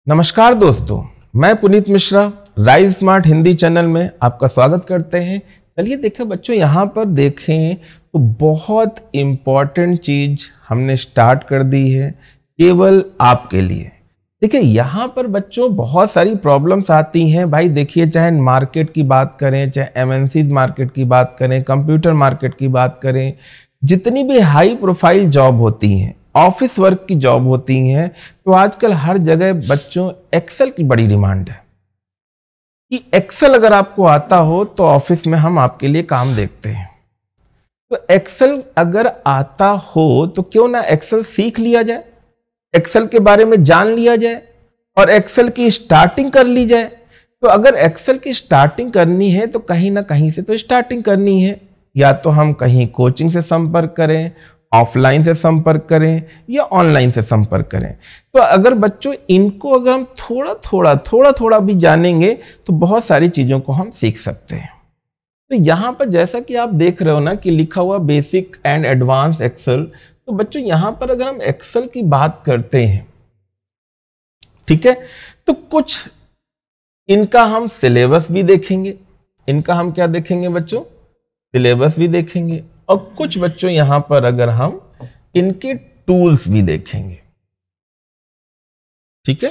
नमस्कार दोस्तों, मैं Puneet Mishra rise smart Hindi channel में आपका स्वागत करते हैं। चलिए देखें बच्चों, यहाँ पर देखें तो बहुत इम्पॉर्टेंट चीज हमने स्टार्ट कर दी है केवल आपके लिए। देखिए यहाँ पर बच्चों बहुत सारी प्रॉब्लम्स आती हैं भाई। देखिए चाहे मार्केट की बात करें, चाहे एमएनसी मार्केट की बात करें, कंप्यूटर मार्केट की बात करें, जितनी भी हाई प्रोफाइल जॉब होती हैं, ऑफिस वर्क की जॉब होती हैं, तो आजकल हर जगह बच्चों एक्सेल की बड़ी डिमांड है कि एक्सेल अगर आपको आता हो तो ऑफिस में हम आपके लिए काम देखते हैं। तो एक्सेल अगर आता हो तो क्यों ना एक्सेल सीख लिया जाए, एक्सेल के बारे में जान लिया जाए और एक्सेल की स्टार्टिंग कर ली जाए। तो अगर एक्सेल की स्टार्टिंग करनी है तो कहीं ना कहीं से तो स्टार्टिंग करनी है, या तो हम कहीं कोचिंग से संपर्क करें, ऑफलाइन से संपर्क करें या ऑनलाइन से संपर्क करें। तो अगर बच्चों इनको अगर हम थोड़ा थोड़ा भी जानेंगे तो बहुत सारी चीजों को हम सीख सकते हैं। तो यहां पर जैसा कि आप देख रहे हो ना कि लिखा हुआ बेसिक एंड एडवांस एक्सेल, तो बच्चों यहां पर अगर हम एक्सेल की बात करते हैं, ठीक है, तो कुछ इनका हम सिलेबस भी देखेंगे। इनका हम क्या देखेंगे बच्चों? सिलेबस भी देखेंगे। और कुछ बच्चों यहां पर अगर हम इनके टूल्स भी देखेंगे, ठीक है,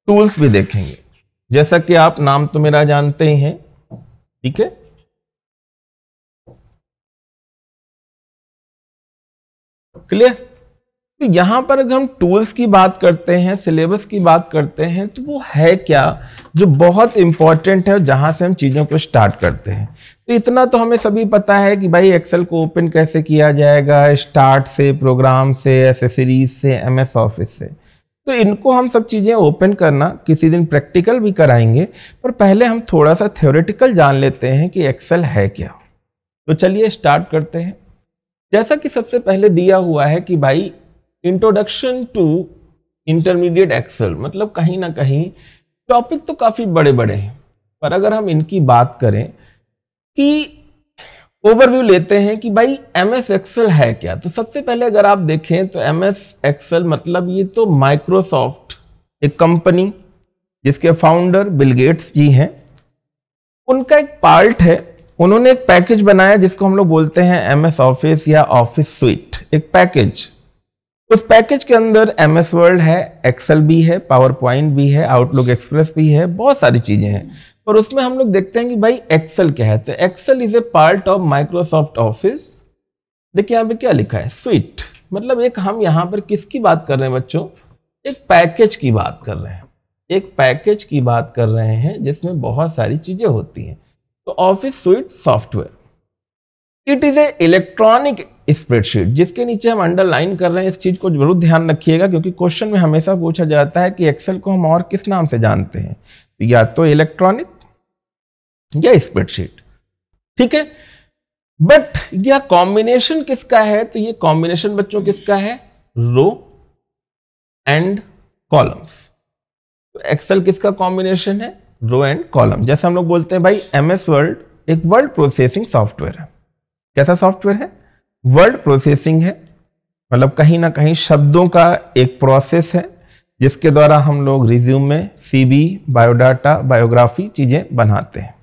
टूल्स भी देखेंगे। जैसा कि आप नाम तो मेरा जानते ही हैं, ठीक है, क्लियर। तो यहां पर अगर हम टूल्स की बात करते हैं, सिलेबस की बात करते हैं, तो वो है क्या जो बहुत इंपॉर्टेंट है और जहां से हम चीजों को स्टार्ट करते हैं। तो इतना तो हमें सभी पता है कि भाई एक्सेल को ओपन कैसे किया जाएगा, स्टार्ट से, प्रोग्राम से, एसेसरीज से, एमएस ऑफिस से। तो इनको हम सब चीजें ओपन करना किसी दिन प्रैक्टिकल भी कराएंगे, पर पहले हम थोड़ा सा थ्योरेटिकल जान लेते हैं कि एक्सेल है क्या। तो चलिए स्टार्ट करते हैं। जैसा कि सबसे पहले दिया हुआ है कि भाई इंट्रोडक्शन टू इंटरमीडिएट एक्सेल, मतलब कहीं ना कहीं टॉपिक तो काफी बड़े बड़े हैं, पर अगर हम इनकी बात करें कि ओवरव्यू लेते हैं कि भाई एमएस एक्सेल है क्या। तो सबसे पहले अगर आप देखें तो एमएस एक्सेल मतलब ये तो माइक्रोसॉफ्ट, एक कंपनी जिसके फाउंडर बिल गेट्स जी हैं, उनका एक पार्ट है। उन्होंने एक पैकेज बनाया जिसको हम लोग बोलते हैं एमएस ऑफिस या ऑफिस स्वीट, एक पैकेज। उस पैकेज के अंदर एमएस वर्ड है, एक्सेल भी है, पावर पॉइंट भी है, आउटलुक एक्सप्रेस भी है, बहुत सारी चीजें हैं। और उसमें हम लोग देखते हैं कि भाई एक्सेल क्या है। तो Excel is a part of Microsoft Office. देखिए यहां पे क्या लिखा है, स्वीट, मतलब एक हम यहां पर किसकी बात कर रहे हैं बच्चों? एक पैकेज की बात कर रहे हैं। एक पैकेज की बात कर रहे हैं जिसमें बहुत सारी चीजें होती हैं। तो office sweet software, it is a electronic spreadsheet, जिसके नीचे हम अंडरलाइन कर रहे हैं। इस चीज को जरूर ध्यान रखिएगा क्योंकि क्वेश्चन में हमेशा पूछा जाता है कि एक्सेल को हम और किस नाम से जानते हैं, या तो इलेक्ट्रॉनिक या स्प्रेडशीट, ठीक है। बट यह कॉम्बिनेशन किसका है? तो ये कॉम्बिनेशन बच्चों किसका है? Row and columns. तो एक्सेल किसका कॉम्बिनेशन है? Row and column. जैसे हम लोग बोलते हैं भाई एमएस वर्ड एक वर्ड प्रोसेसिंग सॉफ्टवेयर है। कैसा सॉफ्टवेयर है? वर्ड प्रोसेसिंग है, मतलब कहीं ना कहीं शब्दों का एक प्रोसेस है जिसके द्वारा हम लोग रिज्यूमे, सीवी, बायोडाटा, बायोग्राफी चीजें बनाते हैं,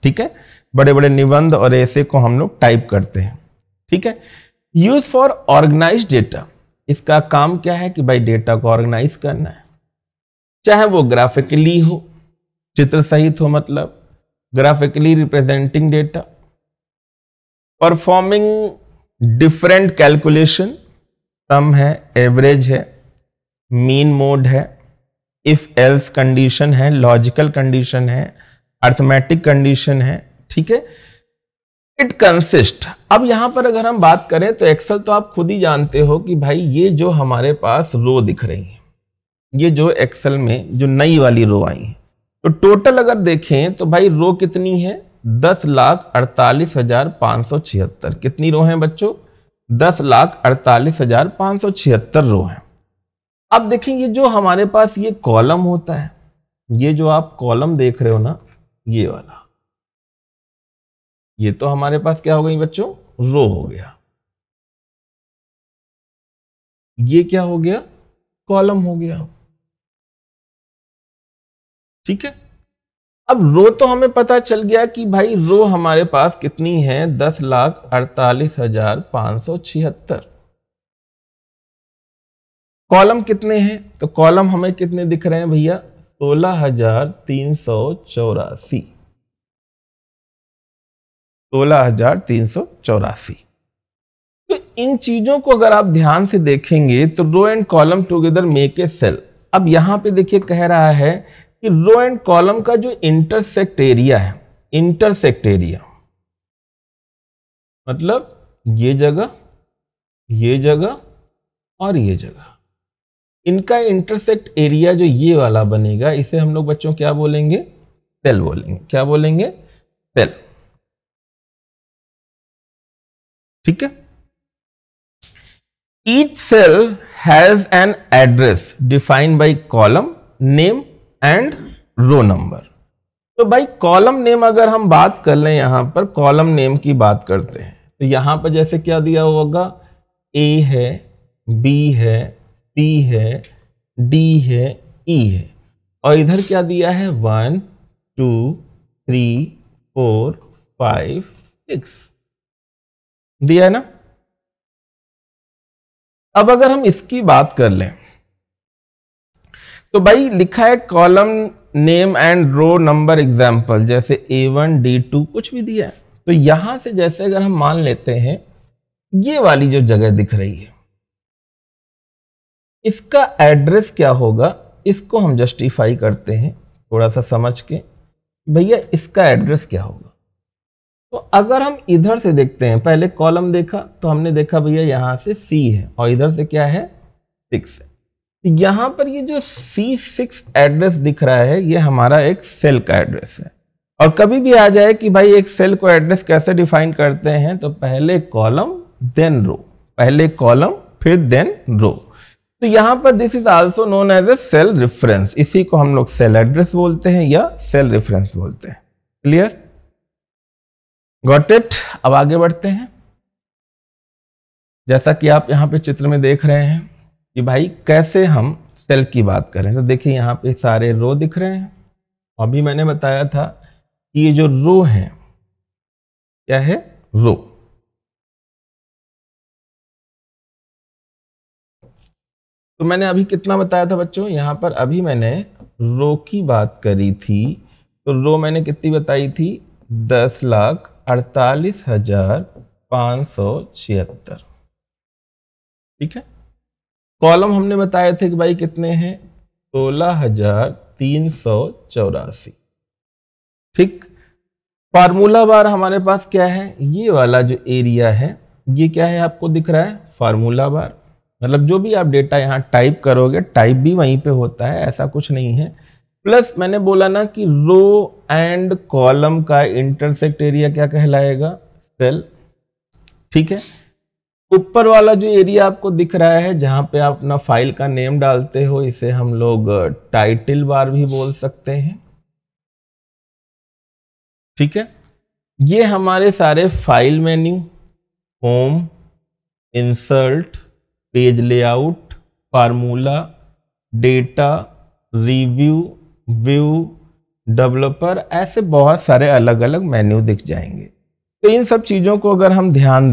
ठीक है। बड़े बड़े निबंध और ऐसे को हम लोग टाइप करते हैं, ठीक है। यूज फॉर ऑर्गेनाइज डेटा, इसका काम क्या है कि भाई डेटा को ऑर्गेनाइज करना है, चाहे वो ग्राफिकली हो, चित्र सहित हो, मतलब graphically representing data, performing different calculation, sum है, एवरेज है, मीन मोड है, इफ एल्स कंडीशन है, लॉजिकल कंडीशन है, अर्थमेटिक कंडीशन है, ठीक है। इट कंसिस्ट, अब यहां पर अगर हम बात करें तो एक्सेल तो आप खुद ही जानते हो कि भाई ये जो हमारे पास रो दिख रही है, ये जो एक्सेल में जो नई वाली रो आई है, तो टोटल अगर देखें तो भाई रो कितनी है? 10,48,576। कितनी रो हैं बच्चों? 10,48,576 रो हैं। अब देखें ये जो हमारे पास ये कॉलम होता है, ये जो आप कॉलम देख रहे हो ना, ये वाला, ये तो हमारे पास क्या हो गई बच्चों? रो हो गया। ये क्या हो गया? कॉलम हो गया। ठीक है। अब रो तो हमें पता चल गया कि भाई रो हमारे पास कितनी है, 10,48,576। कॉलम कितने हैं, तो कॉलम हमें कितने दिख रहे हैं भैया, 16,384। 16,384। तो इन चीजों को अगर आप ध्यान से देखेंगे तो row and column together make a cell. अब यहां पे देखिए कह रहा है कि रो एंड कॉलम का जो इंटरसेक्ट एरिया है, इंटरसेक्ट एरिया मतलब ये जगह और ये जगह, इनका इंटरसेक्ट एरिया जो ये वाला बनेगा, इसे हम लोग बच्चों क्या बोलेंगे, सेल बोलेंगे। क्या बोलेंगे, सेल। ठीक है। Each cell has an address defined by column name and row number. तो भाई कॉलम नेम अगर हम बात कर लें, यहां पर कॉलम नेम की बात करते हैं, तो यहां पर जैसे क्या दिया होगा, ए है, बी है, सी है, डी है, ई है, और इधर क्या दिया है, 1 2 3 4 5 6 दिया है ना। अब अगर हम इसकी बात कर लें तो भाई लिखा है column name and row number example, जैसे A1 D2 कुछ भी दिया है। तो यहां से जैसे अगर हम मान लेते हैं ये वाली जो जगह दिख रही है, इसका एड्रेस क्या होगा, इसको हम जस्टिफाई करते हैं थोड़ा सा समझ के, भैया इसका एड्रेस क्या होगा। तो अगर हम इधर से देखते हैं, पहले कॉलम देखा तो हमने देखा भैया यहां से C है और इधर से क्या है, 6 है। तो यहां पर ये जो C6 एड्रेस दिख रहा है, ये हमारा एक सेल का एड्रेस है। और कभी भी आ जाए कि भाई एक सेल को एड्रेस कैसे डिफाइन करते हैं, तो पहले कॉलम देन रो, पहले कॉलम फिर देन रो। तो यहां पर this is also known as a cell reference, इसी को हम लोग सेल एड्रेस बोलते हैं या सेल रेफरेंस बोलते हैं। Clear, got it. अब आगे बढ़ते हैं। जैसा कि आप यहां पे चित्र में देख रहे हैं कि भाई कैसे हम सेल की बात करें, तो देखिए यहां पे सारे रो दिख रहे हैं। अभी मैंने बताया था कि ये जो रो है क्या है, रो। तो मैंने अभी कितना बताया था बच्चों, यहां पर अभी मैंने रो की बात करी थी, तो रो मैंने कितनी बताई थी, 10,48,576। ठीक है। कॉलम हमने बताए थे कि भाई कितने हैं, 16,384। ठीक। फार्मूला बार हमारे पास क्या है, ये वाला जो एरिया है, ये क्या है आपको दिख रहा है, फार्मूला बार। मतलब जो भी आप डेटा यहां टाइप करोगे, टाइप भी वहीं पे होता है, ऐसा कुछ नहीं है। प्लस मैंने बोला ना कि रो एंड कॉलम का इंटरसेक्ट एरिया क्या कहलाएगा, सेल। ठीक है। ऊपर वाला जो एरिया आपको दिख रहा है, जहां पे आप अपना फाइल का नेम डालते हो, इसे हम लोग टाइटल बार भी बोल सकते हैं। ठीक है। ये हमारे सारे file menu, home, insert, page layout, formula, data, review, view, developer, ऐसे बहुत सारे अलग अलग मेन्यू दिख जाएंगे। तो इन सब चीजों को अगर हम ध्यान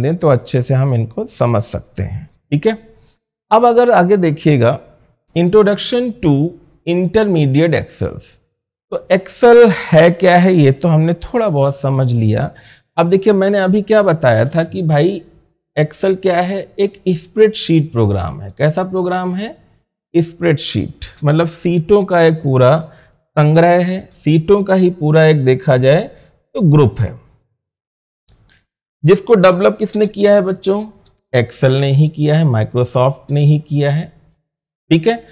दें, तो अच्छे से हम इनको समझ सकते हैं। ठीक है। अब अगर आगे देखिएगा, इंट्रोडक्शन टू इंटरमीडिएट एक्सेल्स। तो एक्सेल है क्या है, ये तो हमने थोड़ा बहुत समझ लिया। अब देखिए मैंने अभी क्या बताया था कि भाई एक्सेल क्या है, एक स्प्रेडशीट प्रोग्राम है। कैसा प्रोग्राम है, स्प्रेडशीट, मतलब सीटों का एक पूरा संग्रह है, सीटों का ही पूरा एक देखा जाए तो ग्रुप है, जिसको डेवलप किसने किया है बच्चों, एक्सेल ने ही किया है, माइक्रोसॉफ्ट ने ही किया है। ठीक है।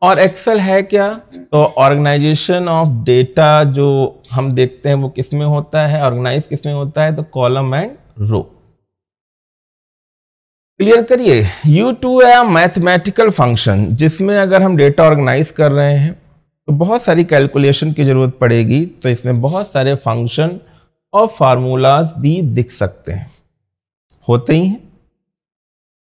और एक्सेल है क्या, तो ऑर्गेनाइजेशन ऑफ डेटा जो हम देखते हैं वो किसमें होता है, ऑर्गेनाइज किसमें होता है, तो कॉलम एंड रो। क्लियर करिए। U2 है मैथमेटिकल फंक्शन, जिसमें अगर हम डेटा ऑर्गेनाइज कर रहे हैं तो बहुत सारी कैलकुलेशन की जरूरत पड़ेगी, तो इसमें बहुत सारे फंक्शन और फार्मूलाज भी दिख सकते हैं, होते ही हैं।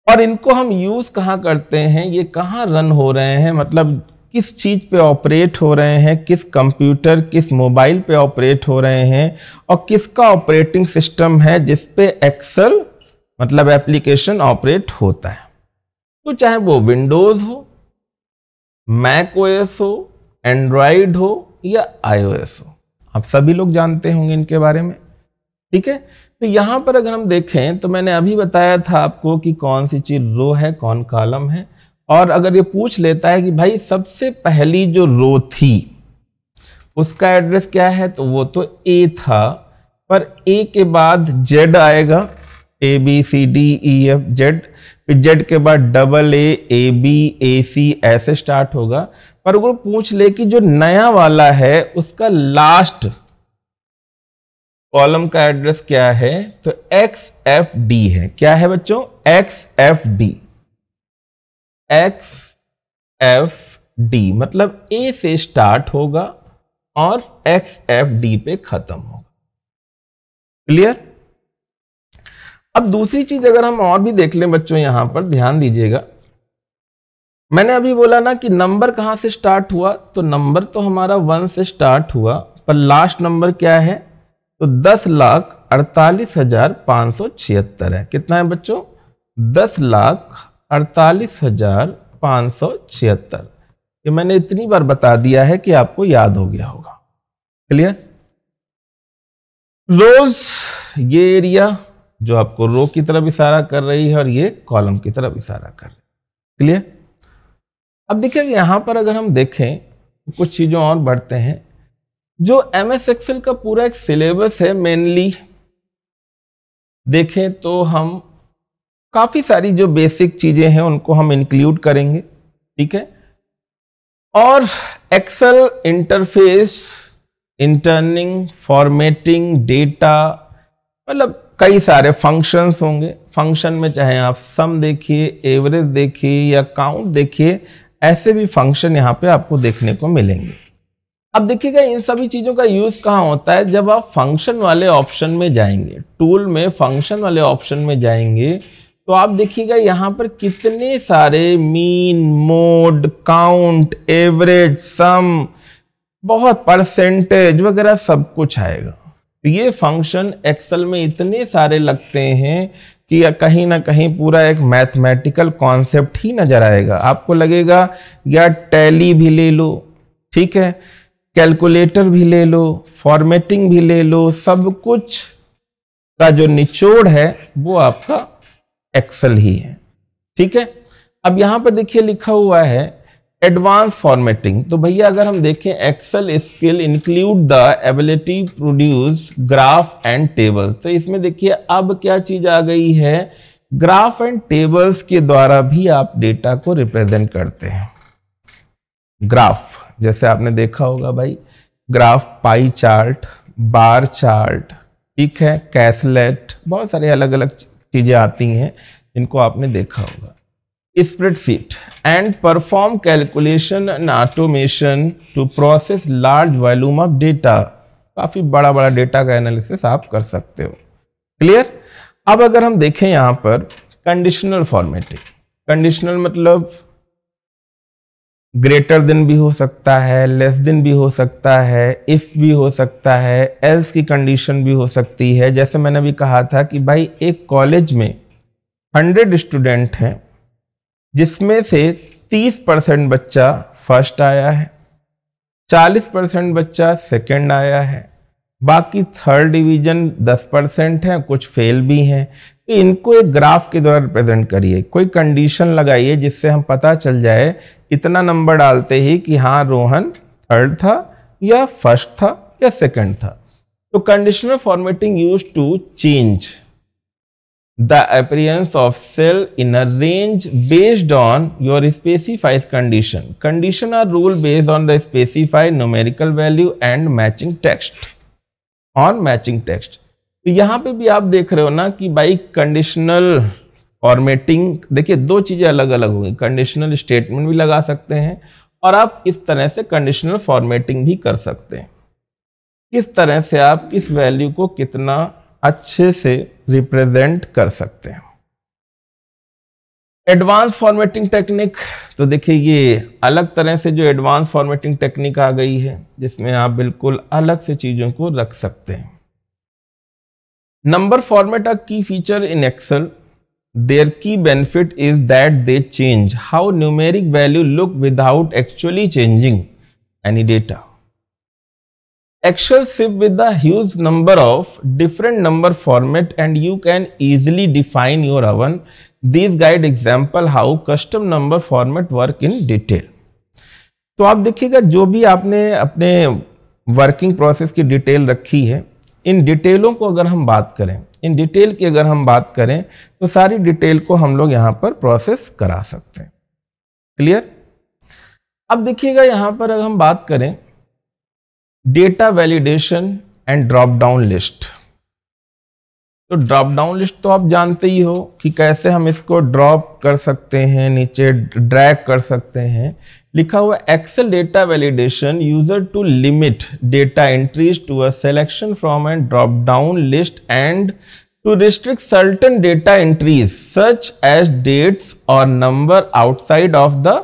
और इनको हम यूज कहां करते हैं, ये कहां रन हो रहे हैं, मतलब किस चीज पे ऑपरेट हो रहे हैं, किस कंप्यूटर किस मोबाइल पे ऑपरेट हो रहे हैं और किसका ऑपरेटिंग सिस्टम है जिस पे एक्सेल मतलब एप्लीकेशन ऑपरेट होता है। तो चाहे वो विंडोज हो, मैक ओएस हो, एंड्रॉइड हो या आईओएस हो, आप सभी लोग जानते होंगे इनके बारे में। ठीक है, तो यहां पर अगर हम देखें तो मैंने अभी बताया था आपको कि कौन सी चीज रो है कौन कॉलम है, और अगर ये पूछ लेता है कि भाई सबसे पहली जो रो थी उसका एड्रेस क्या है, तो वो तो ए था, पर ए के बाद जेड आएगा, A B C D E F Z, फिर जेड के बाद डबल ए बी ए सी ऐसे स्टार्ट होगा। पर वो पूछ ले कि जो नया वाला है उसका लास्ट कॉलम का एड्रेस क्या है, तो एक्स एफ डी है। क्या है बच्चों? X F D. X F D मतलब ए से स्टार्ट होगा और एक्स एफ डी पे खत्म होगा। क्लियर? अब दूसरी चीज अगर हम और भी देख लें बच्चों, यहां पर ध्यान दीजिएगा, मैंने अभी बोला ना कि नंबर कहां से स्टार्ट हुआ, तो नंबर तो हमारा 1 से स्टार्ट हुआ, पर लास्ट नंबर क्या है, तो 10,48,576 है। कितना है बच्चों? 10,48,576। ये मैंने इतनी बार बता दिया है कि आपको याद हो गया होगा। क्लियर? रोज ये एरिया जो आपको रो की तरफ इशारा कर रही है और ये कॉलम की तरफ इशारा कर रही है। क्लियर? अब देखिए यहां पर अगर हम देखें कुछ चीजों और बढ़ते हैं, जो एमएस एक्सेल का पूरा एक सिलेबस है, मेनली देखें तो हम काफी सारी जो बेसिक चीजें हैं उनको हम इंक्लूड करेंगे। ठीक है, और Excel interface, entering, formatting, data, मतलब कई सारे फंक्शंस होंगे। फंक्शन में चाहे आप सम देखिए, एवरेज देखिए या काउंट देखिए, ऐसे भी फंक्शन यहां पे आपको देखने को मिलेंगे। अब देखिएगा इन सभी चीजों का यूज कहां होता है, जब आप फंक्शन वाले ऑप्शन में जाएंगे, टूल में फंक्शन वाले ऑप्शन में जाएंगे, तो आप देखिएगा यहां पर कितने सारे मीन, मोड, काउंट, एवरेज, सम, बहुत परसेंटेज वगैरह सब कुछ आएगा। तो ये फंक्शन एक्सेल में इतने सारे लगते हैं कि कहीं ना कहीं पूरा एक मैथमेटिकल कॉन्सेप्ट ही नजर आएगा। आपको लगेगा यार टैली भी ले लो, ठीक है, कैलकुलेटर भी ले लो, फॉर्मेटिंग भी ले लो, सब कुछ का जो निचोड़ है वो आपका एक्सेल ही है। ठीक है, अब यहां पर देखिए लिखा हुआ है एडवांस फॉर्मेटिंग। तो भैया अगर हम देखें Excel skill include the ability produce graph and table, तो इसमें देखिए अब क्या चीज आ गई है, ग्राफ एंड टेबल्स के द्वारा भी आप डेटा को रिप्रेजेंट करते हैं। ग्राफ जैसे आपने देखा होगा भाई, ग्राफ, पाई चार्ट, बार चार्ट, ठीक है, कैसलेट, बहुत सारे अलग अलग चीजें आती हैं जिनको आपने देखा होगा। Spreadsheet and perform calculation and automation to process large volume of data, काफी बड़ा बड़ा डेटा का एनालिसिस आप कर सकते हो। क्लियर? अब अगर हम देखें यहां पर कंडीशनल फॉर्मेटिंग, कंडीशनल मतलब ग्रेटर देन भी हो सकता है, लेस देन भी हो सकता है, इफ भी हो सकता है, एल्स की कंडीशन भी हो सकती है। जैसे मैंने भी कहा था कि भाई एक कॉलेज में 100 स्टूडेंट हैं, जिसमें से 30% बच्चा फर्स्ट आया है, 40% बच्चा सेकंड आया है, बाकी थर्ड डिवीजन 10% है, कुछ फेल भी हैं। तो इनको एक ग्राफ के द्वारा रिप्रेजेंट करिए, कोई कंडीशन लगाइए जिससे हम पता चल जाए इतना नंबर डालते ही कि हाँ रोहन थर्ड था या फर्स्ट था या सेकंड था। तो conditional formatting used to change the appearance of cell in a range based on your specified condition. Condition are rule based on the specified numerical value and matching text. On matching text. तो यहाँ पे भी आप देख रहे हो ना कि भाई कंडीशनल फॉर्मेटिंग, देखिए दो चीजें अलग अलग होंगी, कंडीशनल स्टेटमेंट भी लगा सकते हैं और आप इस तरह से कंडीशनल फॉर्मेटिंग भी कर सकते हैं। किस तरह से आप किस वैल्यू को कितना अच्छे से रिप्रेजेंट कर सकते हैं। एडवांस फॉर्मेटिंग टेक्निक, तो देखिए ये अलग तरह से जो एडवांस फॉर्मेटिंग टेक्निक आ गई है जिसमें आप बिल्कुल अलग से चीजों को रख सकते हैं। नंबर फॉर्मेट अ की फीचर इन एक्सेल। देयर की benefit is that they change how numeric value look without actually changing any data. Excel ships with a huge number of different number format and you can easily define your own. These guide example how custom number format work in detail. तो आप देखिएगा जो भी आपने अपने working process की detail रखी है, इन डिटेलों को अगर हम बात करें, इन डिटेल की अगर हम बात करें तो सारी डिटेल को हम लोग यहां पर प्रोसेस करा सकते हैं। क्लियर? अब देखिएगा यहां पर अगर हम बात करें data validation and drop down list, तो ड्रॉप डाउन लिस्ट तो आप जानते ही हो कि कैसे हम इसको ड्रॉप कर सकते हैं, नीचे ड्रैग कर सकते हैं। लिखा हुआ Excel data validation user to limit data entries to a selection from and drop down list and to restrict certain data entries such as dates और नंबर आउटसाइड ऑफ द।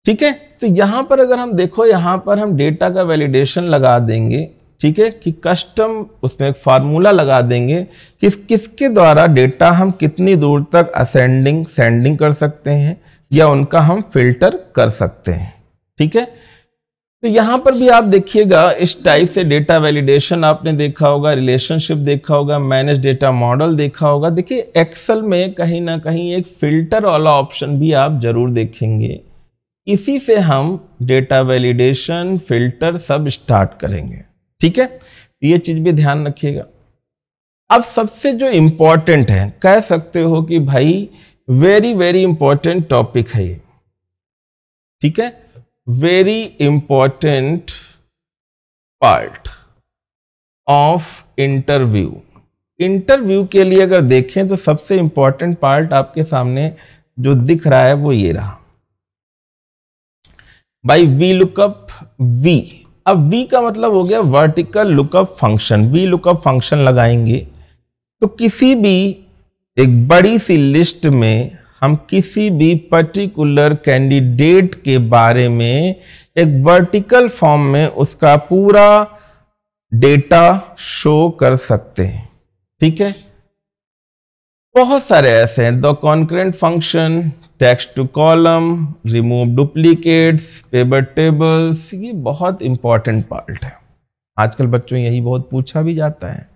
ठीक है, तो यहां पर अगर हम देखो, यहां पर हम डेटा का वैलिडेशन लगा देंगे, ठीक है, कि कस्टम उसमें एक फार्मूला लगा देंगे कि किसके द्वारा डेटा हम कितनी दूर तक असेंडिंग सेंडिंग कर सकते हैं या उनका हम फिल्टर कर सकते हैं। ठीक है, तो यहां पर भी आप देखिएगा इस टाइप से डेटा वैलिडेशन आपने देखा होगा, रिलेशनशिप देखा होगा, मैनेज डेटा मॉडल देखा होगा। देखिए एक्सेल में कहीं ना कहीं एक फिल्टर वाला ऑप्शन भी आप जरूर देखेंगे, इसी से हम डेटा वैलिडेशन फिल्टर सब स्टार्ट करेंगे। ठीक है, ये चीज भी ध्यान रखिएगा। अब सबसे जो इंपॉर्टेंट है, कह सकते हो कि भाई वेरी वेरी इंपॉर्टेंट टॉपिक है ये। ठीक है, very important part of interview. Interview के लिए अगर देखें तो सबसे इंपॉर्टेंट पार्ट आपके सामने जो दिख रहा है वो ये रहा भाई, वी लुकअप वी। अब वी का मतलब हो गया vertical lookup function. V lookup function लगाएंगे तो किसी भी एक बड़ी सी लिस्ट में हम किसी भी पर्टिकुलर कैंडिडेट के बारे में एक वर्टिकल फॉर्म में उसका पूरा डेटा शो कर सकते हैं। ठीक है, बहुत सारे ऐसे हैं, the concurrent function, text to column, remove duplicates, paper tables, ये बहुत इंपॉर्टेंट पार्ट है। आजकल बच्चों यही बहुत पूछा भी जाता है,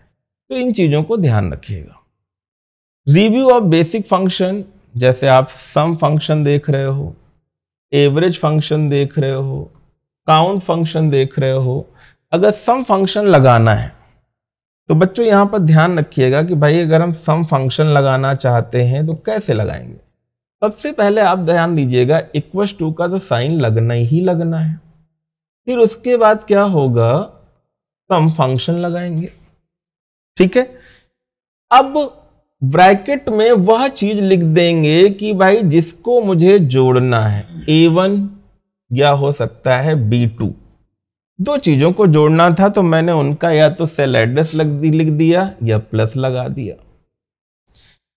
तो इन चीजों को ध्यान रखिएगा। रिव्यू ऑफ बेसिक फंक्शन, जैसे आप सम फंक्शन देख रहे हो, एवरेज फंक्शन देख रहे हो, काउंट फंक्शन देख रहे हो, अगर सम फंक्शन लगाना है तो बच्चों यहां पर ध्यान रखिएगा कि भाई अगर हम सम फंक्शन लगाना चाहते हैं तो कैसे लगाएंगे। सबसे पहले आप ध्यान दीजिएगा इक्वल्स टू का तो साइन लगना ही लगना है, फिर उसके बाद क्या होगा, सम फंक्शन लगाएंगे। ठीक है, अब ब्रैकेट में वह चीज लिख देंगे कि भाई जिसको मुझे जोड़ना है, A1 या हो सकता है B2, दो चीजों को जोड़ना था तो मैंने उनका या तो सेल एड्रेस लिख दिया या प्लस लगा दिया,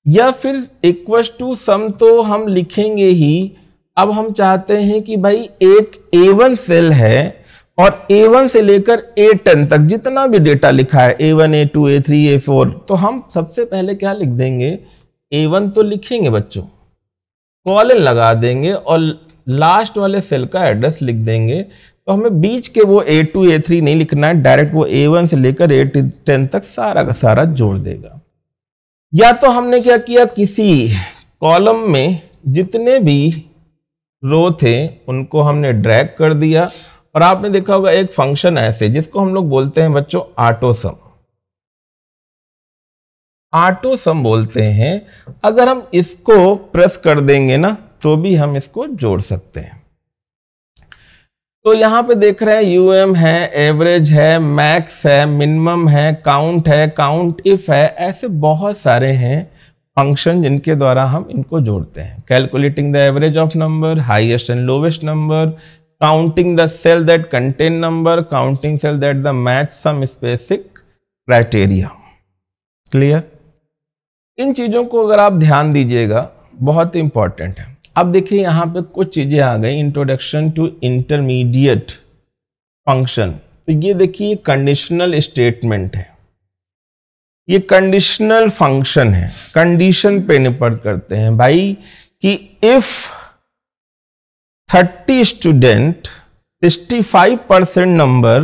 या फिर इक्वल्स टू सम तो हम लिखेंगे ही। अब हम चाहते हैं कि भाई एक A1 सेल है और A1 से लेकर A10 तक जितना भी डेटा लिखा है, A1 A2 A3 A4, तो हम सबसे पहले क्या लिख देंगे, A1 तो लिखेंगे बच्चों, कॉलन लगा देंगे और लास्ट वाले सेल का एड्रेस लिख देंगे। तो हमें बीच के वो A2 A3 नहीं लिखना है, डायरेक्ट वो A1 से लेकर A10 तक सारा का सारा जोड़ देगा। या तो हमने क्या किया, किसी कॉलम में जितने भी रो थे उनको हमने ड्रैग कर दिया, और आपने देखा होगा एक फंक्शन ऐसे जिसको हम लोग बोलते हैं बच्चों ऑटो सम। ऑटो सम बोलते हैं, अगर हम इसको प्रेस कर देंगे ना तो भी हम इसको जोड़ सकते हैं। तो यहां पे देख रहे हैं यूएम है, एवरेज है, मैक्स है, मिनिमम है, काउंट इफ है, ऐसे बहुत सारे हैं फंक्शन जिनके द्वारा हम इनको जोड़ते हैं। Calculating the average of number, highest and lowest number, counting the cell that contain number, counting cell that the match some specific criteria. Clear? इन चीजों को अगर आप ध्यान दीजिएगा बहुत इंपॉर्टेंट है। अब देखिए यहाँ पे कुछ चीजें आ गई, इंट्रोडक्शन टू इंटरमीडिएट फंक्शन। तो ये देखिए कंडीशनल स्टेटमेंट है, ये कंडीशनल फंक्शन है, कंडीशन पे निर्भर करते हैं भाई कि इफ 30 स्टूडेंट 65% नंबर,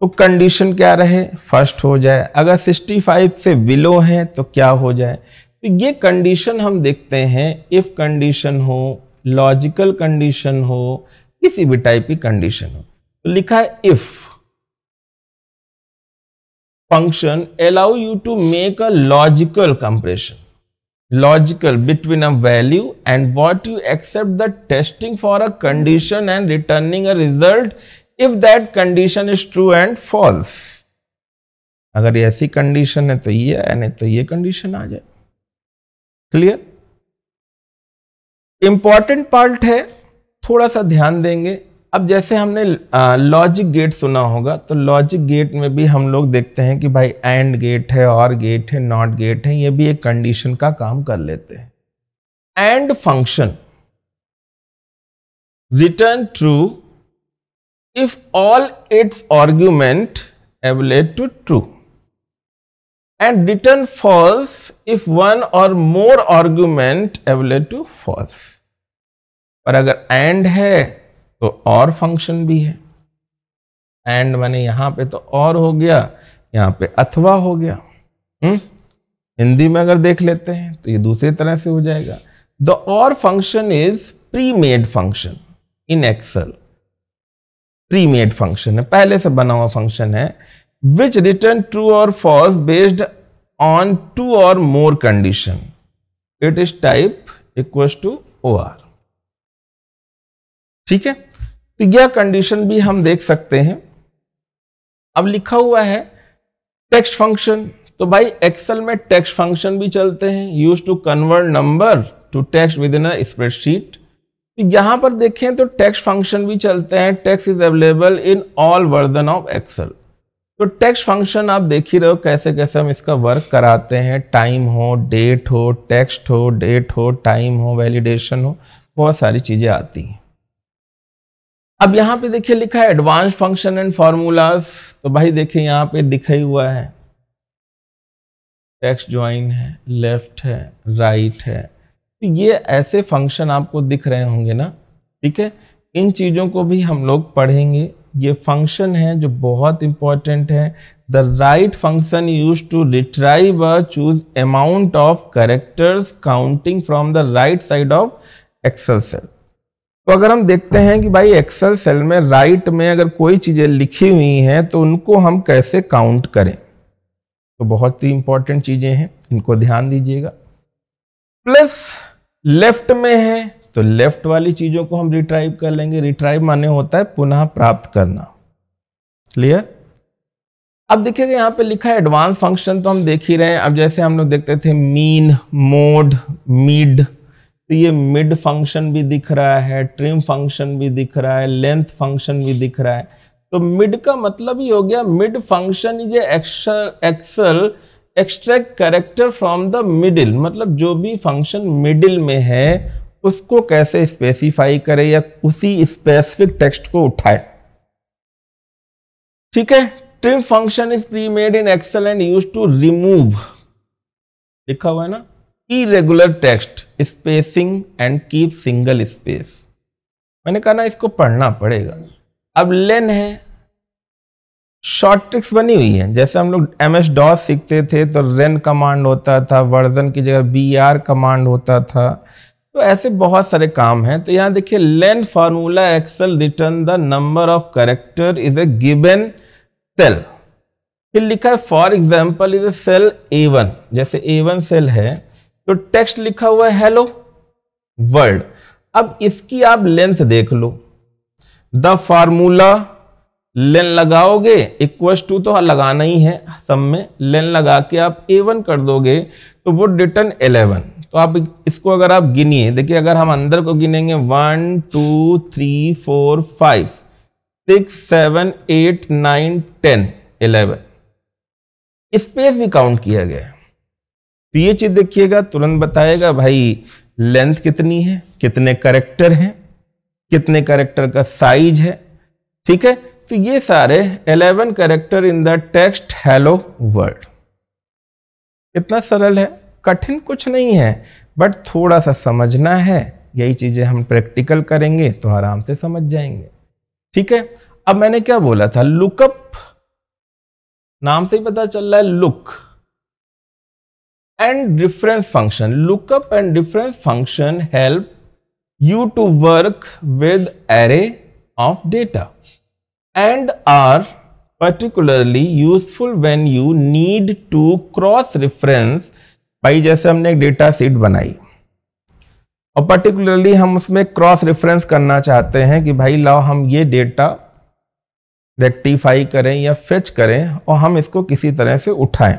तो कंडीशन क्या रहे, फर्स्ट हो जाए। अगर 65 से बिलो है तो क्या हो जाए। तो ये कंडीशन हम देखते हैं, इफ कंडीशन हो, लॉजिकल कंडीशन हो, किसी भी टाइप की कंडीशन हो। तो लिखा है if function allow you to make a logical comparison, logical between a value and what you accept the testing for a condition and returning a result if that condition is true and false। अगर ऐसी condition है तो ये है, नहीं तो ये condition आ जाए। क्लियर? इंपॉर्टेंट पार्ट है, थोड़ा सा ध्यान देंगे। अब जैसे हमने लॉजिक गेट सुना होगा, तो लॉजिक गेट में भी हम लोग देखते हैं कि भाई एंड गेट है, और गेट है, नॉट गेट है, ये भी एक कंडीशन का काम कर लेते हैं। And function return true if all its argument evaluate to true and return false if one और more argument evaluate to false. और अगर एंड है तो और फंक्शन भी है, एंड माने यहां पे तो और हो गया, यहां पे अथवा हो गया। हिंदी में अगर देख लेते हैं तो ये दूसरी तरह से हो जाएगा। द और function is pre made function in Excel. Pre made function है, पहले से बना हुआ फंक्शन है, विच रिटर्न ट्रू और फॉल्स बेस्ड ऑन 2 और more condition. It is type equals to OR। ठीक है, तो यह कंडीशन भी हम देख सकते हैं। अब लिखा हुआ है टेक्स्ट फंक्शन, तो भाई एक्सेल में टेक्स्ट फंक्शन भी चलते हैं, use to convert number to text within a spreadsheet. तो यहां पर देखें तो टेक्स्ट फंक्शन भी चलते हैं। Text is available in all version of Excel. तो टेक्स्ट फंक्शन आप देख ही रहे हो कैसे कैसे हम इसका वर्क कराते हैं। टाइम हो, डेट हो, टेक्स्ट हो, डेट हो, टाइम हो, वैलिडेशन हो, बहुत सारी चीजें आती हैं। अब यहां पे देखिए लिखा है एडवांस फंक्शन एंड फॉर्मूलाज। तो भाई देखिए यहां पे दिखा ही हुआ है, टेक्स्ट ज्वाइन है, लेफ्ट है, राइट है। तो ये ऐसे फंक्शन आपको दिख रहे होंगे ना, ठीक है। इन चीजों को भी हम लोग पढ़ेंगे। ये फंक्शन है जो बहुत इंपॉर्टेंट है। The right function use to retrieve a choose amount of characters counting from the right side of Excel cell. तो अगर हम देखते हैं कि भाई एक्सेल सेल में राइट में अगर कोई चीजें लिखी हुई हैं तो उनको हम कैसे काउंट करें, तो बहुत ही इंपॉर्टेंट चीजें हैं, इनको ध्यान दीजिएगा। प्लस लेफ्ट में है तो लेफ्ट वाली चीजों को हम रिट्राइव कर लेंगे। रिट्राइव माने होता है पुनः प्राप्त करना। क्लियर? अब देखिएगा यहां पे लिखा है एडवांस फंक्शन, तो हम देख ही रहे हैं। अब जैसे हम लोग देखते थे मीन, मोड, मिड, तो ये मिड फंक्शन भी दिख रहा है, ट्रिम फंक्शन भी दिख रहा है, लेंथ फंक्शन भी दिख रहा है। तो मिड का मतलब ही हो गया mid function is Excel extract character from the middle. मतलब जो भी फंक्शन मिडिल में है उसको कैसे स्पेसिफाई करे या उसी स्पेसिफिक टेक्स्ट को उठाए। ठीक है। Trim function is pre made in Excel and use to remove, लिखा हुआ है ना, irregular text, spacing and keep single space. मैंने कहा ना इसको पढ़ना पड़ेगा। अब लेन है, शॉर्ट ट्रिक्स बनी हुई है। जैसे हम लोग MS DOS सीखते थे तो रेन कमांड होता था, वर्जन की जगह BR कमांड होता था। तो ऐसे बहुत सारे काम हैं। तो यहां देखिए LEN formula Excel return the number of character is a given cell. फिर लिखा है for example is a cell A1, जैसे A1 सेल है तो टेक्स्ट लिखा हुआ है हेलो वर्ल्ड। अब इसकी आप लेंथ देख लो, द फार्मूला लेन लगाओगे इक्वल्स टू तो लगाना ही है सब में, लेन लगा के आप A1 कर दोगे तो वो रिटर्न 11। तो आप इसको अगर आप गिनिए, देखिए अगर हम अंदर को गिनेंगे 1 2 3 4 5 6 7 8 9 10 11, स्पेस भी काउंट किया गया है। तो ये चीज देखिएगा तुरंत बताएगा भाई लेंथ कितनी है, कितने कैरेक्टर हैं, कितने कैरेक्टर का साइज है, ठीक है। तो ये सारे 11 character in the text hello world. कितना सरल है, कठिन कुछ नहीं है, बट थोड़ा सा समझना है। यही चीजें हम प्रैक्टिकल करेंगे तो आराम से समझ जाएंगे, ठीक है। अब मैंने क्या बोला था, लुकअप, नाम से ही पता चल रहा है look and difference function. Lookup and difference function help you to work with array of data and are particularly useful when you need to cross reference। भाई जैसे हमने एक डेटा सीट बनाई और पर्टिकुलरली हम उसमें क्रॉस रेफरेंस करना चाहते हैं कि भाई लाओ हम ये डेटा रेक्टिफाई करें या फेच करें और हम इसको किसी तरह से उठाएं।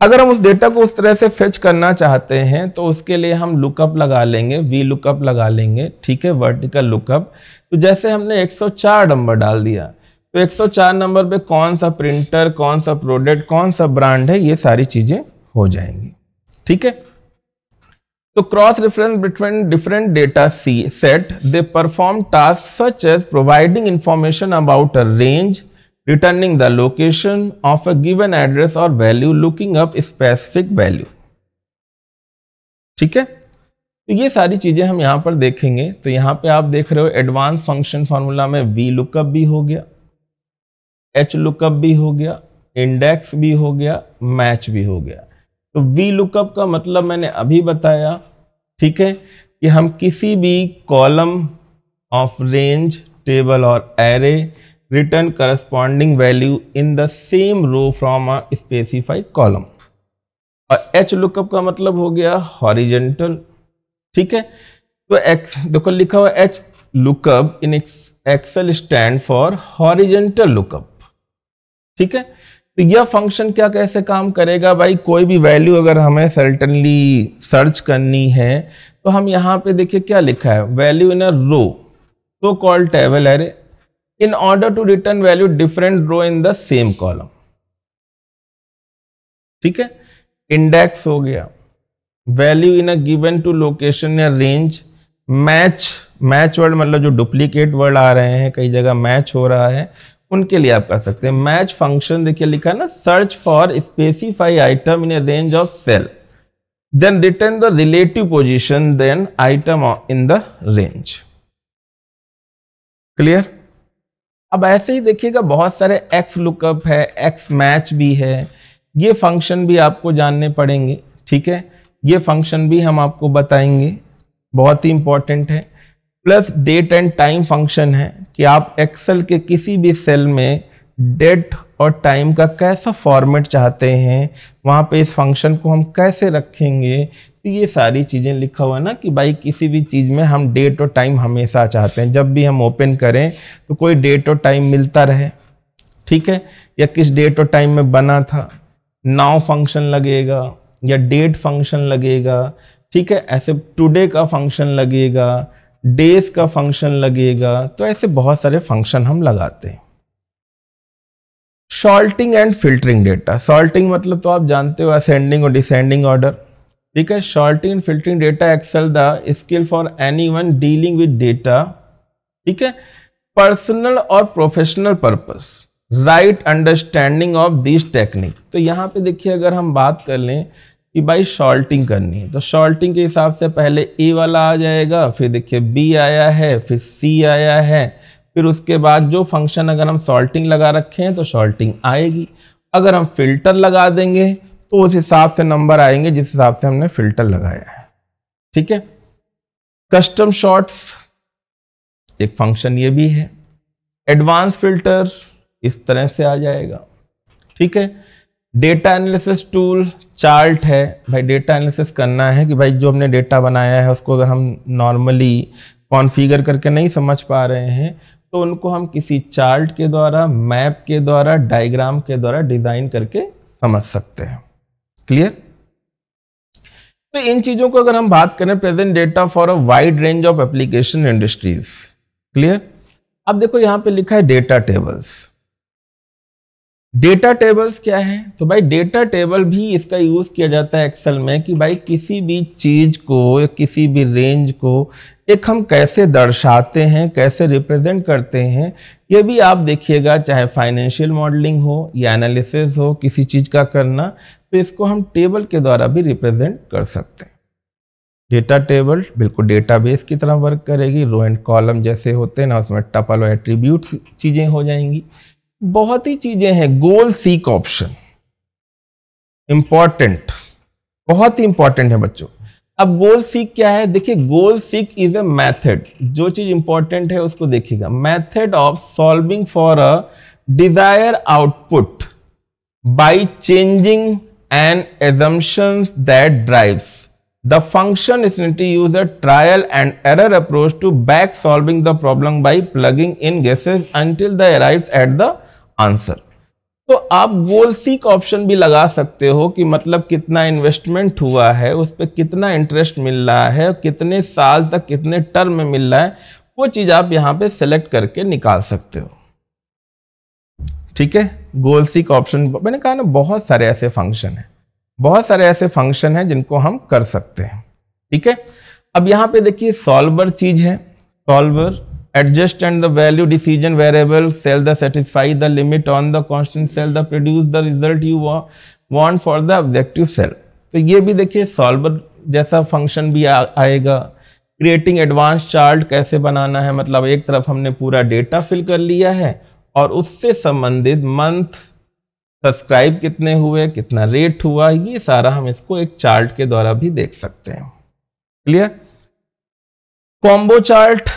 अगर हम उस डेटा को उस तरह से फेच करना चाहते हैं तो उसके लिए हम लुकअप लगा लेंगे, वी लुकअप लगा लेंगे, ठीक है, वर्टिकल लुकअप। तो जैसे हमने 104 नंबर डाल दिया तो 104 नंबर पे कौन सा प्रिंटर, कौन सा प्रोडक्ट, कौन सा ब्रांड है, ये सारी चीजें हो जाएंगी, ठीक है। तो cross reference between different data set, they perform task such as providing information about a range, returning the location of a given address or value, looking up specific value, ठीक है। तो ये सारी चीजें हम यहां पर देखेंगे। तो यहां पे आप देख रहे हो एडवांस फंक्शन फॉर्मूला में वी लुकअप भी हो गया, एच लुकअप भी हो गया, इंडेक्स भी हो गया, मैच भी हो गया। तो वी लुकअप का मतलब मैंने अभी बताया, ठीक है, कि हम किसी भी कॉलम ऑफ रेंज, टेबल और array return corresponding value in the same row from a specified column। और h lookup का मतलब हो गया horizontal, ठीक है। तो x देखो लिखा हुआ h lookup in Excel stand for horizontal lookup, ठीक है। तो यह फंक्शन क्या कैसे काम करेगा भाई, कोई भी वैल्यू अगर हमें सर्टेनली सर्च करनी है तो हम यहां पे देखिए क्या लिखा है, वैल्यू इन अ रो, तो called table array, in order to return value different row in the same column, ठीक है। इंडेक्स हो गया, value in a given to location या रेंज, मैच वर्ड मतलब जो डुप्लीकेट वर्ड आ रहे हैं, कई जगह मैच हो रहा है, उनके लिए आप कर सकते हैं। मैच फंक्शन देखिए लिखा है ना, search for specify item in a range of cell, then return the relative position then item in the range. Clear. अब ऐसे ही देखिएगा बहुत सारे एक्स लुकअप है, एक्स मैच भी है, ये फंक्शन भी आपको जानने पड़ेंगे, ठीक है। ये फंक्शन भी हम आपको बताएंगे, बहुत ही इंपॉर्टेंट है। Plus date and time function है कि आप एक्सेल के किसी भी सेल में डेट और टाइम का कैसा फॉर्मेट चाहते हैं, वहां पे इस फंक्शन को हम कैसे रखेंगे। तो ये सारी चीजें लिखा हुआ है ना कि भाई किसी भी चीज में हम डेट और टाइम हमेशा चाहते हैं, जब भी हम ओपन करें तो कोई डेट और टाइम मिलता रहे, ठीक है, या किस डेट और टाइम में बना था, नाउ फंक्शन लगेगा या डेट फंक्शन लगेगा, ठीक है, ऐसे टुडे का फंक्शन लगेगा, डेज का फंक्शन लगेगा। तो ऐसे बहुत सारे फंक्शन हम लगाते हैं। Sorting and filtering data, sorting मतलब तो आप जानते हो असेंडिंग और डिसेंडिंग ऑर्डर, ठीक है। Sorting and filtering data Excel the skill for anyone dealing with data, ठीक है, पर्सनल और professional purpose, right understanding of this technique. तो यहाँ पे देखिए अगर हम बात कर लें कि भाई सॉर्टिंग करनी है तो सॉर्टिंग के हिसाब से पहले ए वाला आ जाएगा, फिर देखिए बी आया है, फिर सी आया है, फिर उसके बाद जो फंक्शन अगर हम सॉर्टिंग लगा रखे हैं तो सॉर्टिंग आएगी। अगर हम फिल्टर लगा देंगे तो उस हिसाब से नंबर आएंगे जिस हिसाब से हमने फिल्टर लगाया है, ठीक है। कस्टम शॉर्ट्स एक फंक्शन ये भी है। एडवांस फिल्टर इस तरह से आ जाएगा, ठीक है। डेटा एनालिसिस टूल चार्ट है, भाई डेटा एनालिसिस करना है कि भाई जो हमने डेटा बनाया है उसको अगर हम नॉर्मली कॉन्फ़िगर करके नहीं समझ पा रहे हैं तो उनको हम किसी चार्ट के द्वारा, मैप के द्वारा, डायग्राम के द्वारा डिजाइन करके समझ सकते हैं। क्लियर। तो इन चीजों को अगर हम बात करें, present data for a wide range of application industries. Clear. अब देखो यहां पे लिखा है डेटा टेबल्स। डेटा टेबल्स क्या है? तो भाई डेटा टेबल भी इसका यूज किया जाता है एक्सेल में कि भाई किसी भी चीज को या किसी भी रेंज को एक हम कैसे दर्शाते हैं, कैसे रिप्रेजेंट करते हैं, ये भी आप देखिएगा, चाहे फाइनेंशियल मॉडलिंग हो या एनालिसिस हो किसी चीज का करना, तो इसको हम टेबल के द्वारा भी रिप्रेजेंट कर सकते हैं। डेटा टेबल बिल्कुल डेटाबेस की तरह वर्क करेगी, रो एंड कॉलम जैसे होते हैं ना, उसमें टपल और एट्रीब्यूट्स चीजें हो जाएंगी, बहुत ही चीजें हैं। गोल सीक ऑप्शन इंपॉर्टेंट, बहुत ही इंपॉर्टेंट है बच्चों। अब गोल सीक क्या है? देखिए, goal seek is a method, जो चीज इंपॉर्टेंट है उसको देखिएगा, method of solving for a desire output by changing an assumption that drives the function is to use a trial and error approach to back solving the problem by plugging in guesses until the arrives at the answer। तो आप गोल seek option भी लगा सकते हो कि मतलब कितना investment हुआ है, उस पर कितना इंटरेस्ट मिल रहा है, कितने साल तक कितने टर्म में मिल रहा है, वो चीज आप यहां पे सेलेक्ट करके निकाल सकते हो। ठीक है, गोल सीक ऑप्शन, मैंने कहा ना बहुत सारे ऐसे फंक्शन हैं, बहुत सारे ऐसे फंक्शन हैं जिनको हम कर सकते हैं। ठीक है, अब यहां पे देखिए सॉल्वर चीज है, solver adjust and the value decision variable cell the satisfy the limit on the constant cell the produce the result you want for the objective cell. तो ये भी देखिए सॉल्वर जैसा फंक्शन भी आएगा। क्रिएटिंग एडवांस चार्ट कैसे बनाना है, मतलब एक तरफ हमने पूरा डेटा फिल कर लिया है और उससे संबंधित मंथ, सब्सक्राइब कितने हुए, कितना रेट हुआ, ये सारा हम इसको एक चार्ट के द्वारा भी देख सकते हैं। क्लियर? कॉम्बो चार्ट,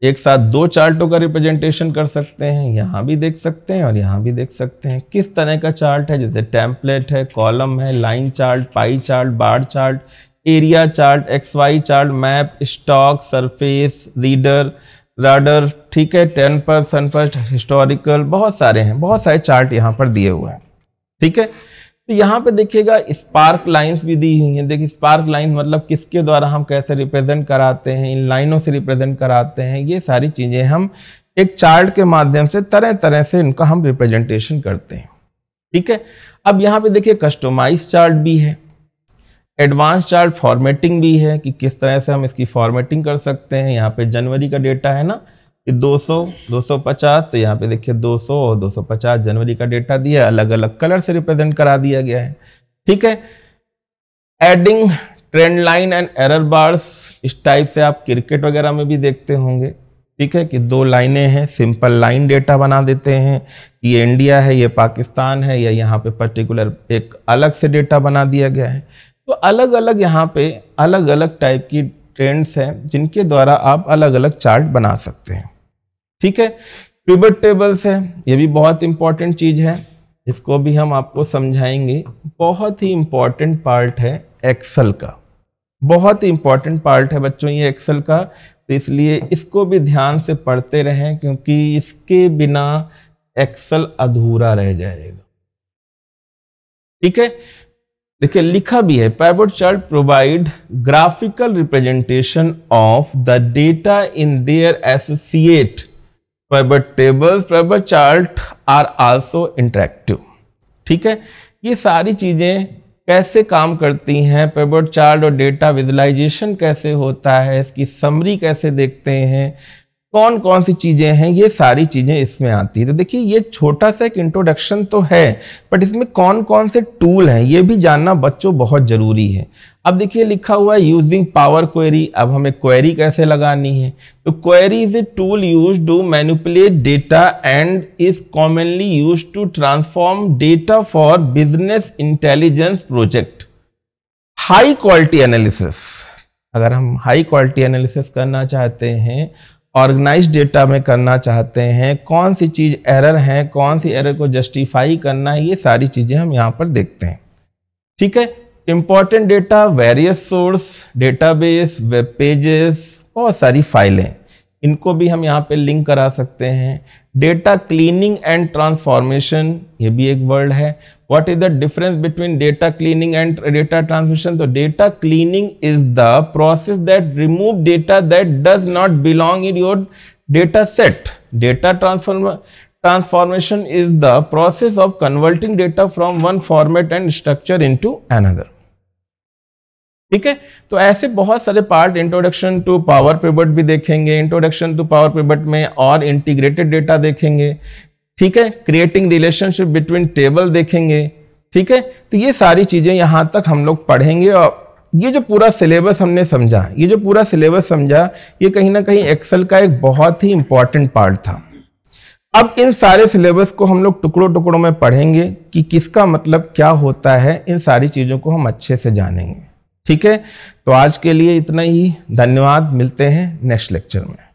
एक साथ दो चार्टों का रिप्रेजेंटेशन कर सकते हैं, यहां भी देख सकते हैं और यहां भी देख सकते हैं। किस तरह का चार्ट है, जैसे टेम्पलेट है, कॉलम है, line chart, pie chart, bar chart, area chart, XY chart, map, stock, surface, reader, radar, ठीक है, 10% फर्स्ट, हिस्टोरिकल, बहुत सारे हैं, बहुत सारे चार्ट यहाँ पर दिए हुए हैं। ठीक है, तो यहाँ पे देखिएगा स्पार्क लाइंस भी दी हुई हैं। देखिए स्पार्क लाइन मतलब किसके द्वारा हम कैसे रिप्रेजेंट कराते हैं, इन लाइनों से रिप्रेजेंट कराते हैं, ये सारी चीजें हम एक चार्ट के माध्यम से तरह तरह से इनका हम रिप्रेजेंटेशन करते हैं। ठीक है, अब यहाँ पे देखिए कस्टमाइज चार्ट भी है, एडवांस चार्ट फॉर्मेटिंग भी है कि किस तरह से हम इसकी फॉर्मेटिंग कर सकते हैं। यहाँ पे जनवरी का डेटा है ना कि 200, 250, तो यहाँ पे देखिए 200 और 250 जनवरी का डेटा दिया, अलग अलग कलर से रिप्रेजेंट करा दिया गया है। ठीक है, adding trend line and error bars, इस टाइप से आप क्रिकेट वगैरह में भी देखते होंगे। ठीक है, कि दो लाइनें हैं, सिंपल लाइन डेटा बना देते हैं, ये इंडिया है, ये पाकिस्तान है, या यहाँ पे पर्टिकुलर एक अलग से डेटा बना दिया गया है। तो अलग अलग यहाँ पे अलग अलग टाइप की ट्रेंड्स हैं जिनके द्वारा आप अलग अलग चार्ट बना सकते हैं। ठीक है, पिवट टेबल्स है, ये भी बहुत इंपॉर्टेंट चीज है, इसको भी हम आपको समझाएंगे। बहुत ही इंपॉर्टेंट पार्ट है एक्सेल का, बहुत ही इंपॉर्टेंट पार्ट है बच्चों ये एक्सेल का, तो इसलिए इसको भी ध्यान से पढ़ते रहें क्योंकि इसके बिना एक्सेल अधूरा रह जाएगा। ठीक है, देखिए लिखा भी है, pivot chart provide graphical representation of the data in their associate pivot tables. Pivot chart are also interactive. ठीक है, ये सारी चीजें कैसे काम करती हैं, पिवट चार्ट और डेटा विजुअलाइजेशन कैसे होता है, इसकी समरी कैसे देखते हैं, कौन कौन सी चीजें हैं, ये सारी चीजें इसमें आती है। तो देखिए ये छोटा सा एक इंट्रोडक्शन तो है, बट इसमें कौन कौन से टूल हैं ये भी जानना बच्चों बहुत जरूरी है। अब देखिए लिखा हुआ है यूजिंग पावर क्वेरी, अब हमें क्वेरी कैसे लगानी है, तो query is a tool used to manipulate data and is commonly used to transform data for business intelligence project. High quality analysis, अगर हम हाई क्वालिटी एनालिसिस करना चाहते हैं, ऑर्गेनाइज डेटा में करना चाहते हैं, कौन सी चीज एरर है, कौन सी एरर को जस्टिफाई करना है, ये सारी चीजें हम यहां पर देखते हैं। ठीक है, important data, various source, database, web pages, बहुत सारी फाइलें, इनको भी हम यहाँ पे लिंक करा सकते हैं। डेटा क्लीनिंग एंड ट्रांसफॉर्मेशन, ये भी एक वर्ड है। What is the difference between data cleaning and data transmission? तो data cleaning is the process that remove data that does not belong in your data set. Data transformation is the process of converting data from one format and structure into another. ठीक है, तो ऐसे बहुत सारे part, introduction to power pivot भी देखेंगे, introduction to power pivot में और इंटीग्रेटेड डेटा देखेंगे। ठीक है, क्रिएटिंग रिलेशनशिप बिटवीन टेबल देखेंगे। ठीक है, तो ये सारी चीजें यहां तक हम लोग पढ़ेंगे। और ये जो पूरा सिलेबस हमने समझा, ये जो पूरा सिलेबस समझा, ये कहीं ना कहीं एक्सेल का एक बहुत ही इंपॉर्टेंट पार्ट था। अब इन सारे सिलेबस को हम लोग टुकड़ों टुकड़ों में पढ़ेंगे कि किसका मतलब क्या होता है, इन सारी चीजों को हम अच्छे से जानेंगे। ठीक है, तो आज के लिए इतना ही। धन्यवाद, मिलते हैं नेक्स्ट लेक्चर में।